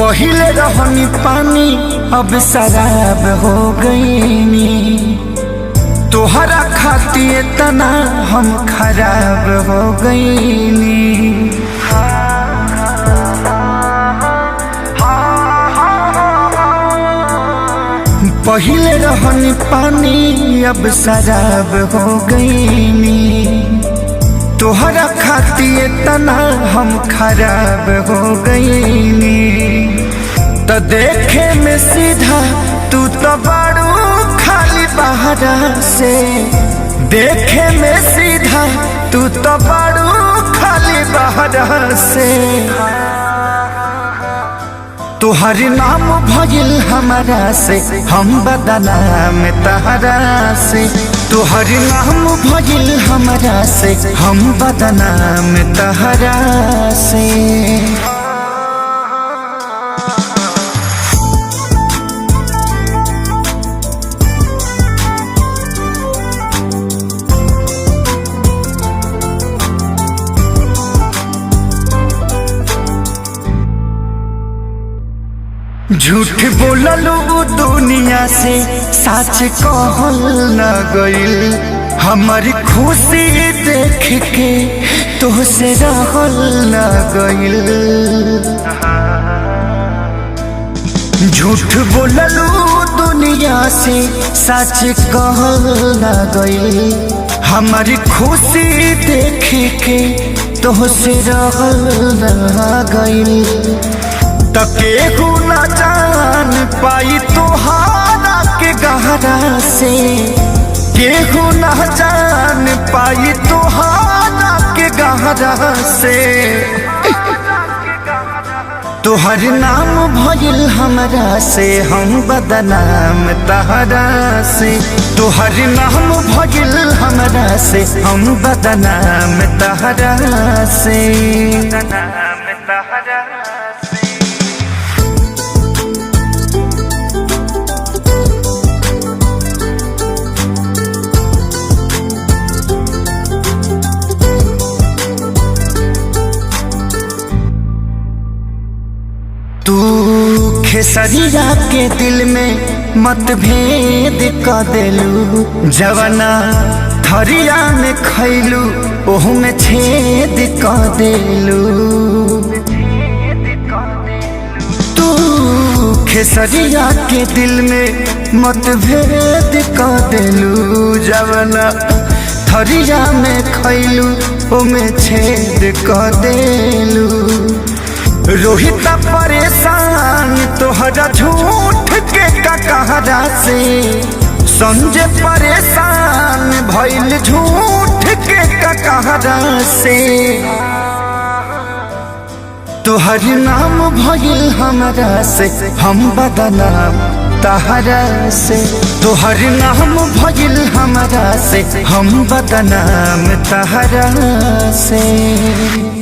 पहिले रहनी पानी अब शराब हो गईनी। तोहरा खातिर तना हम खराब हो गईनी। पहिले रहनी पानी अब शराब हो गईनी। तोहरा खातिर तना हम खराब हो गईनी। तो देखे में सीधा तू तो बड़ू खाली बहरा से। देखे में सीधा तू तो बड़ू खाली बहरा से। तुहर नाम भइल हमारा से हम बदनाम तहरा से। तुहर नाम भइल हमारा से हम बदनाम तहरा से। झूठ बोललू दुनिया से सच कहल न गइल। हमारी खुशी देख के तोहसे रहल न गइल। झूठ बोललू दुनिया से सच कहल न गइल। हमारी खुशी देख के तोहसे रहल न गइल। तो केहू न जान पाई तोहारा के गहरा से। केहू न जान पाई तोहारा के गहरा से। तोहर नाम भइल हमरा से हम बदनाम तहरा से। तोहर नाम भइल हमरा से हम बदनाम तहरा से। तू खेसरिया के दिल में मतभेद क देलू। जवना थरिया में खैलू ओहू में छेद क देलू। तू खेसरिया के दिल में मतभेद क देलू। जवना थरिया में खैलू ओहू में छेद क देलू। रोहित परेशान तोहरा झूठ के कहरा से। संजय परेशान भइल झूठ के कहरा से। तोहर नाम भइल हमरा से हम बदनाम तहरा से। तोहर नाम भइल हमरा से हम बदनाम तहरा से।